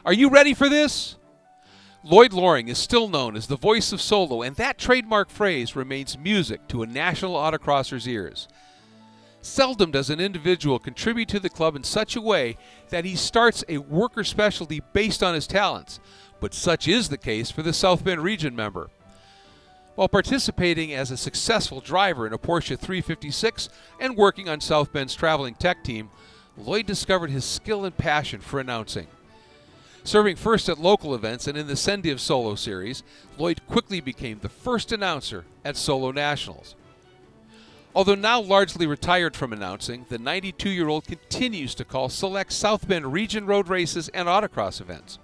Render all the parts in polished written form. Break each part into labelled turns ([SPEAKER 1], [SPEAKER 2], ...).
[SPEAKER 1] Are you ready for this? Lloyd Loring is still known as the voice of Solo, and that trademark phrase remains music to a national autocrosser's ears. Seldom does an individual contribute to the club in such a way that he starts a worker specialty based on his talents, but such is the case for the South Bend region member. While participating as a successful driver in a Porsche 356 and working on South Bend's traveling tech team, Lloyd discovered his skill and passion for announcing. Serving first at local events and in the CENDiv Solo series, Lloyd quickly became the first announcer at Solo Nationals. Although now largely retired from announcing, the 92-year-old continues to call select South Bend region road races and autocross events.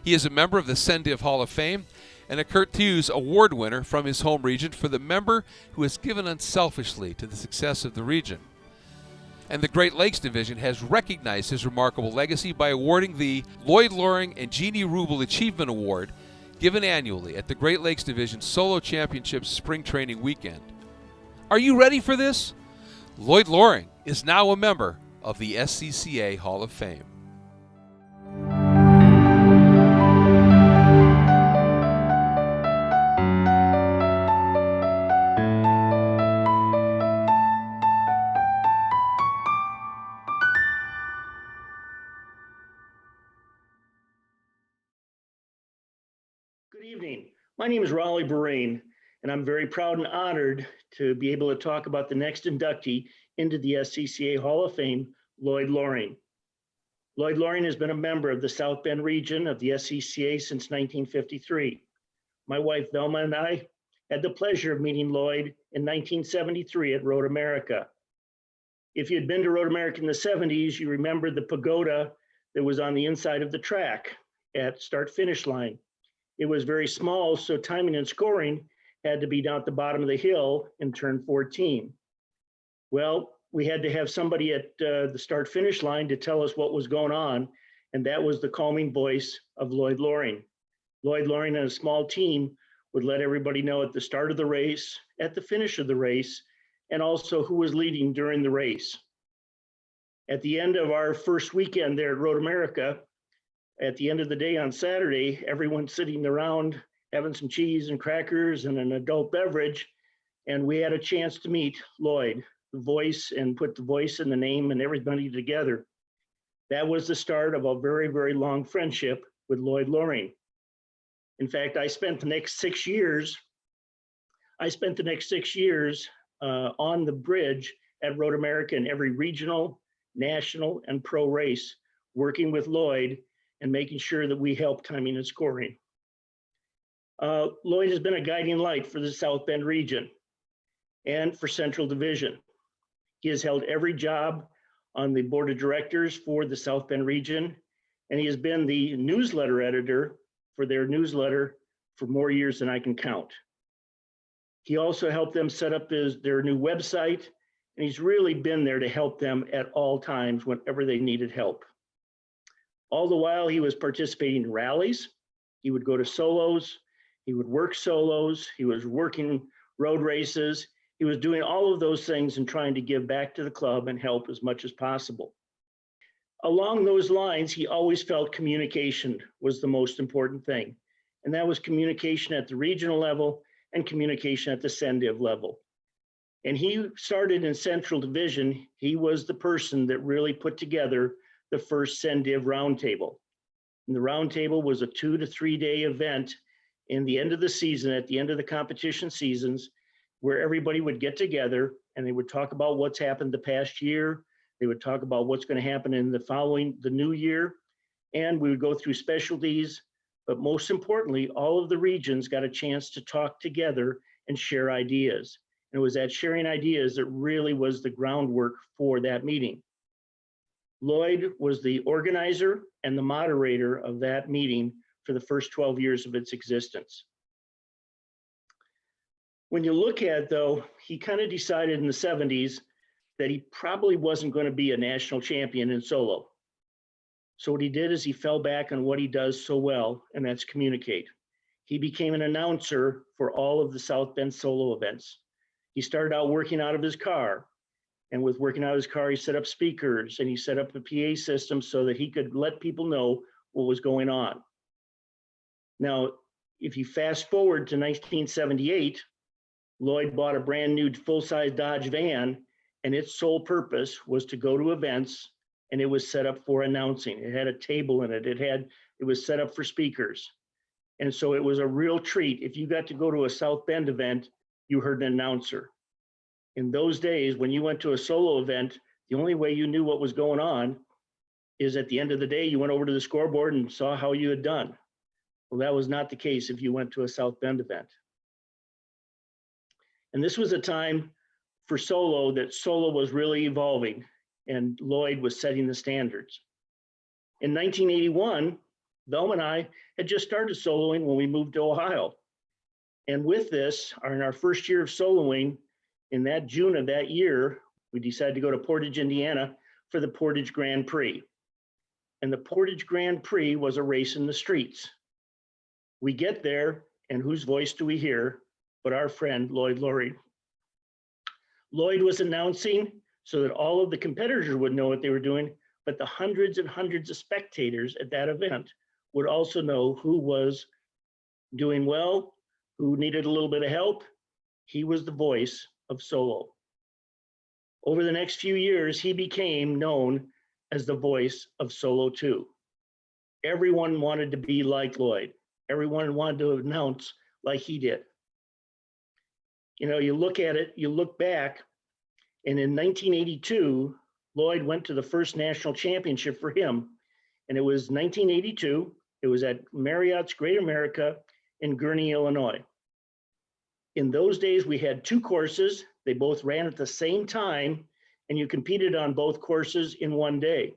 [SPEAKER 1] He is a member of the CENDiv Hall of Fame and a Curt Thews Award winner from his home region for the member who has given unselfishly to the success of the region. And the Great Lakes Division has recognized his remarkable legacy by awarding the Lloyd Loring and Jeanne Ruble Achievement Award, given annually at the Great Lakes Division Solo Championships Spring Training Weekend. Are you ready for this? Lloyd Loring is now a member of the SCCA Hall of Fame.
[SPEAKER 2] Good evening. My name is Raleigh Boreen, and I'm very proud and honored to be able to talk about the next inductee into the SCCA Hall of Fame, Lloyd Loring. Lloyd Loring has been a member of the South Bend region of the SCCA since 1953. My wife Velma and I had the pleasure of meeting Lloyd in 1973 at Road America. If you had been to Road America in the 70s, you remember the pagoda that was on the inside of the track at start-finish line. It was very small, so timing and scoring had to be down at the bottom of the hill in turn 14. Well, we had to have somebody at the start-finish line to tell us what was going on, and that was the calming voice of Lloyd Loring. Lloyd Loring and a small team would let everybody know at the start of the race, at the finish of the race, and also who was leading during the race. At the end of our first weekend there at Road America, at the end of the day on Saturday, everyone sitting around having some cheese and crackers and an adult beverage, and we had a chance to meet Lloyd, the voice, and put the voice and the name and everybody together. That was the start of a very, very long friendship with Lloyd Loring. In fact, I spent the next 6 years on the bridge at Road America in every regional, national, and pro race, working with Lloyd and making sure that we help timing and scoring. Lloyd has been a guiding light for the South Bend region and for Central Division. He has held every job on the board of directors for the South Bend region, and he has been the newsletter editor for their newsletter for more years than I can count. He also helped them set up their new website, and he's really been there to help them at all times whenever they needed help. All the while he was participating in rallies, he would go to solos, he would work solos, he was working road races, he was doing all of those things and trying to give back to the club and help as much as possible. Along those lines, he always felt communication was the most important thing. And that was communication at the regional level and communication at the CENDiv level. And he started in Central Division. He was the person that really put together the first CENDiv roundtable. And the roundtable was a 2 to 3 day event in the end of the season, at the end of the competition seasons, where everybody would get together and they would talk about what's happened the past year. They would talk about what's going to happen in the new year. And we would go through specialties. But most importantly, all of the regions got a chance to talk together and share ideas. And it was that sharing ideas that really was the groundwork for that meeting. Lloyd was the organizer and the moderator of that meeting for the first 12 years of its existence. When you look at it, though, he kind of decided in the 70s that he probably wasn't going to be a national champion in solo. So what he did is he fell back on what he does so well, and that's communicate. He became an announcer for all of the South Bend solo events. He started out working out of his car, and with working out of his car, he set up speakers and he set up a PA system so that he could let people know what was going on. Now, if you fast forward to 1978, Lloyd bought a brand new full-size Dodge van, and its sole purpose was to go to events, and it was set up for announcing. It had a table in it. It was set up for speakers. And so it was a real treat. If you got to go to a South Bend event, you heard an announcer. In those days, when you went to a solo event, the only way you knew what was going on is at the end of the day, you went over to the scoreboard and saw how you had done. Well, that was not the case if you went to a South Bend event. And this was a time for solo that solo was really evolving, and Lloyd was setting the standards. In 1981, Velma and I had just started soloing when we moved to Ohio. And with this, in our first year of soloing, in that June of that year, we decided to go to Portage, Indiana for the Portage Grand Prix. And the Portage Grand Prix was a race in the streets. We get there, and whose voice do we hear but our friend Lloyd Loring. Lloyd was announcing so that all of the competitors would know what they were doing, but the hundreds and hundreds of spectators at that event would also know who was doing well, who needed a little bit of help. He was the voice of solo. Over the next few years, he became known as the voice of Solo 2. Everyone wanted to be like Lloyd. Everyone wanted to announce like he did. You know, you look at it, you look back, and in 1982, Lloyd went to the first national championship for him. And it was 1982. It was at Marriott's Great America in Gurnee, Illinois. In those days, we had two courses. They both ran at the same time, and you competed on both courses in one day.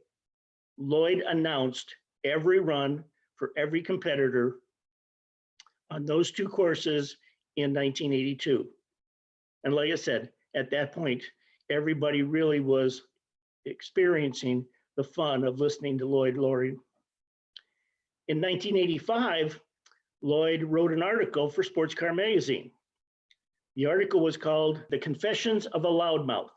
[SPEAKER 2] Lloyd announced every run for every competitor on those two courses in 1982. And like I said, at that point, everybody really was experiencing the fun of listening to Lloyd Loring. In 1985, Lloyd wrote an article for Sports Car Magazine. The article was called The Confessions of a Loudmouth.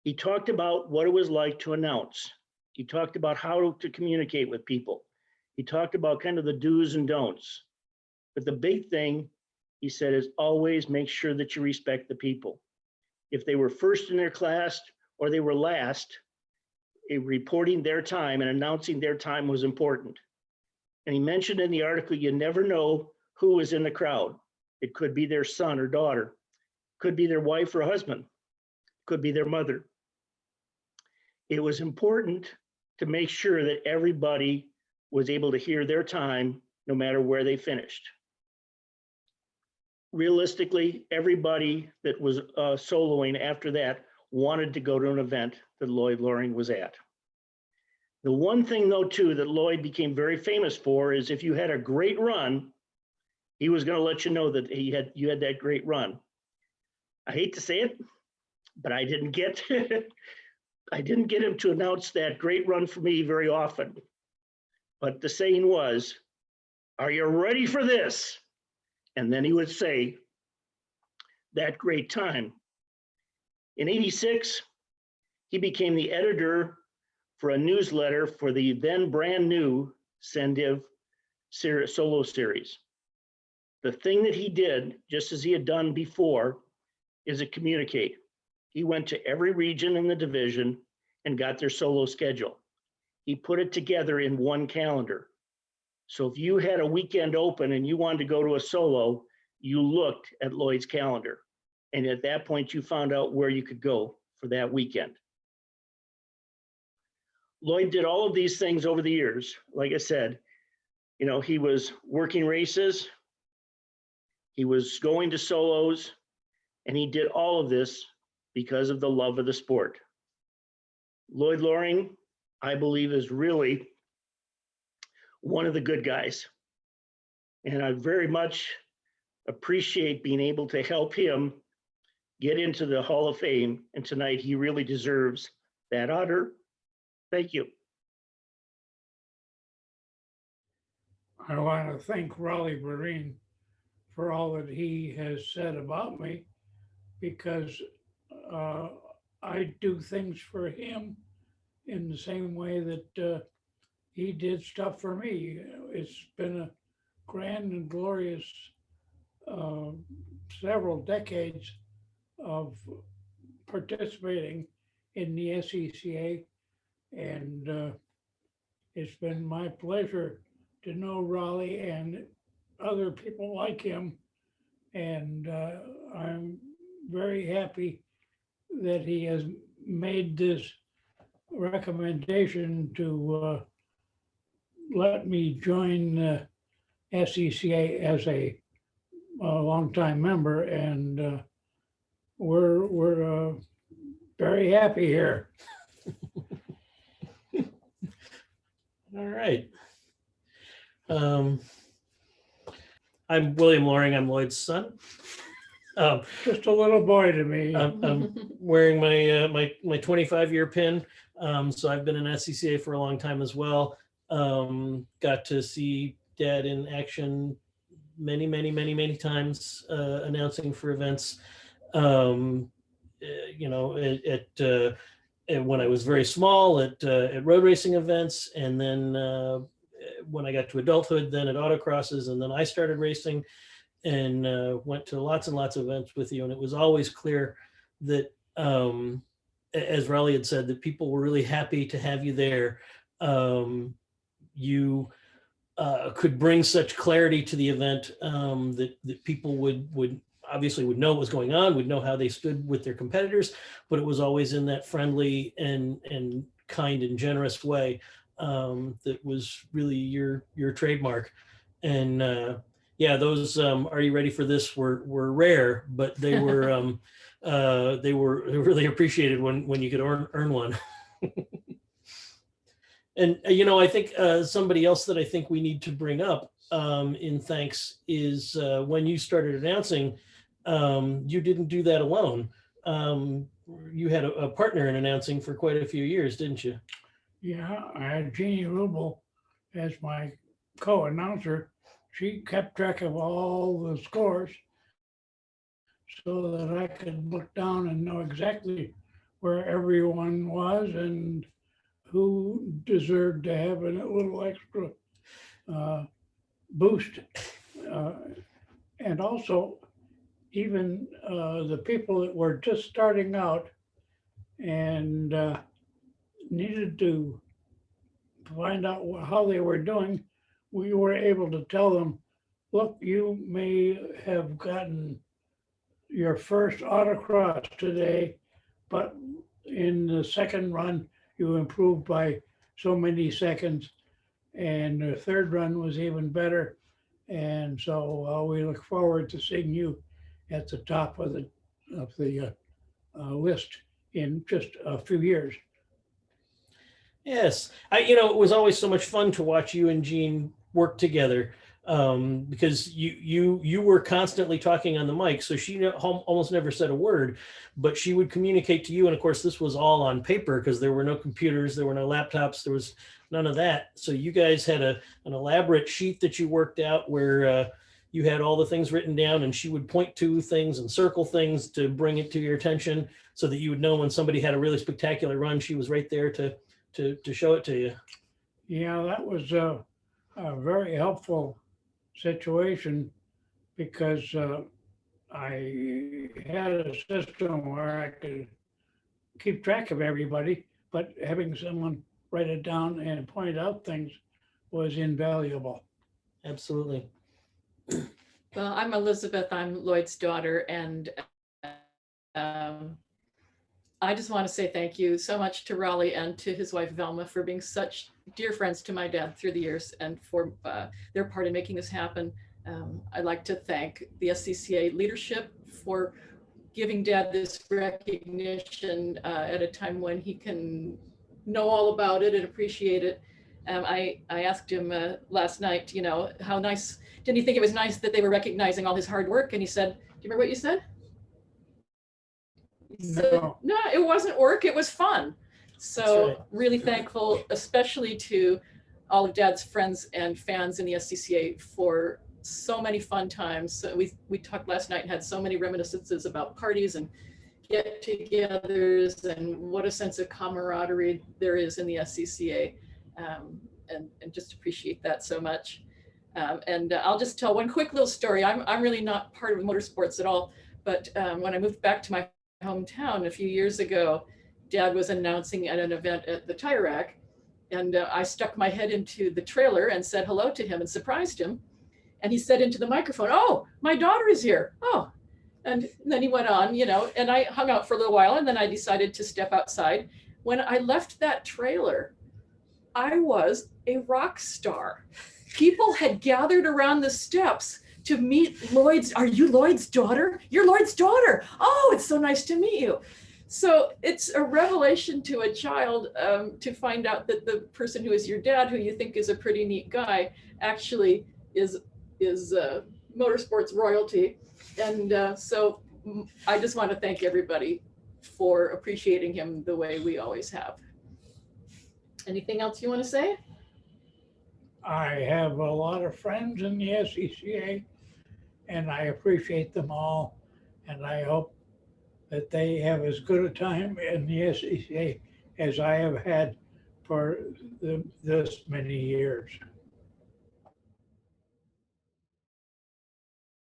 [SPEAKER 2] He talked about what it was like to announce. He talked about how to communicate with people. He talked about kind of the do's and don'ts. But the big thing, he said, is always make sure that you respect the people. If they were first in their class or they were last, reporting their time and announcing their time was important. And he mentioned in the article, you never know who is in the crowd. It could be their son or daughter, could be their wife or husband, could be their mother. It was important to make sure that everybody was able to hear their time no matter where they finished. Realistically, everybody that was soloing after that wanted to go to an event that Lloyd Loring was at. The one thing, though, too, that Lloyd became very famous for is if you had a great run, he was going to let you know that you had that great run. I hate to say it, but I didn't get him to announce that great run for me very often. But the saying was, "Are you ready for this?" And then he would say, "That great time." In '86, he became the editor for a newsletter for the then brand new CENDiv Solo series. The thing that he did, just as he had done before, is to communicate. He went to every region in the division and got their solo schedule. He put it together in one calendar. So if you had a weekend open and you wanted to go to a solo, you looked at Lloyd's calendar. And at that point, you found out where you could go for that weekend. Lloyd did all of these things over the years. Like I said, you know, he was working races, he was going to solos, and he did all of this because of the love of the sport. Lloyd Loring, I believe, is really one of the good guys. And I very much appreciate being able to help him get into the Hall of Fame. And tonight he really deserves that honor. Thank you.
[SPEAKER 3] I want to thank Raleigh Breen for all that he has said about me, because I do things for him in the same way that he did stuff for me. It's been a grand and glorious uh, several decades of participating in the SCCA, and it's been my pleasure to know Raleigh and other people like him, and I'm very happy that he has made this recommendation to let me join SCCA as a longtime member, and we're very happy here.
[SPEAKER 4] All right. I'm William Loring. I'm Lloyd's son.
[SPEAKER 3] Just a little boy to me.
[SPEAKER 4] I'm wearing my 25-year pin. So I've been in SCCA for a long time as well. Got to see Dad in action many times, announcing for events. You know, when I was very small at road racing events, and then when I got to adulthood, then at autocrosses, and then I started racing and went to lots and lots of events with you. And it was always clear that, as Raleigh had said, that people were really happy to have you there. You could bring such clarity to the event that people would obviously would know what was going on, would know how they stood with their competitors, but it was always in that friendly and kind and generous way that was really your trademark. And yeah, those "Are you ready for this?" were rare, but they were really appreciated when you could earn one. And you know, I think somebody else that I think we need to bring up in thanks is when you started announcing, you didn't do that alone. You had a partner in announcing for quite a few years, didn't you?
[SPEAKER 3] Yeah, I had Jeanne Ruble as my co-announcer. She kept track of all the scores so that I could look down and know exactly where everyone was and who deserved to have a little extra boost. And also, even the people that were just starting out and needed to find out how they were doing, we were able to tell them, look, you may have gotten your first autocross today, but in the second run, you improved by so many seconds. And the third run was even better. And so we look forward to seeing you at the top of the list in just a few years.
[SPEAKER 4] Yes, you know, it was always so much fun to watch you and Jeanne work together because you were constantly talking on the mic, so she almost never said a word, but she would communicate to you. And of course, this was all on paper because there were no computers, there were no laptops, there was none of that. So you guys had an elaborate sheet that you worked out where you had all the things written down, and she would point to things and circle things to bring it to your attention so that you would know when somebody had a really spectacular run, she was right there to show it to you.
[SPEAKER 3] Yeah, that was a very helpful situation because I had a system where I could keep track of everybody, but having someone write it down and point out things was invaluable.
[SPEAKER 4] Absolutely.
[SPEAKER 5] Well, I'm Elizabeth, I'm Lloyd's daughter, and I just want to say thank you so much to Raleigh and to his wife Velma for being such dear friends to my dad through the years and for their part in making this happen. I'd like to thank the SCCA leadership for giving Dad this recognition at a time when he can know all about it and appreciate it. I asked him last night, you know, how nice, didn't he think it was nice that they were recognizing all his hard work? And he said, do you remember what you said?
[SPEAKER 3] No.
[SPEAKER 5] No, it wasn't work, it was fun. So
[SPEAKER 4] right.
[SPEAKER 5] Really thankful, especially to all of Dad's friends and fans in the SCCA for so many fun times. So we talked last night and had so many reminiscences about parties and get-togethers and what a sense of camaraderie there is in the SCCA. and just appreciate that so much. And I'll just tell one quick little story. I'm really not part of motorsports at all, but when I moved back to my hometown a few years ago, Dad was announcing at an event at the tire rack, and I stuck my head into the trailer and said hello to him and surprised him. And he said into the microphone, "Oh, my daughter is here." Oh, and then he went on, and I hung out for a little while, and then I decided to step outside. When I left that trailer, I was a rock star. People had gathered around the steps to meet Lloyd's. "Are you Lloyd's daughter? You're Lloyd's daughter. Oh, it's so nice to meet you." So it's a revelation to a child to find out that the person who is your dad, who you think is a pretty neat guy, actually is motorsports royalty. And so I just want to thank everybody for appreciating him the way we always have. Anything else you want to say?
[SPEAKER 3] I have a lot of friends in the SCCA, and I appreciate them all. And I hope that they have as good a time in the SCCA as I have had for this many years.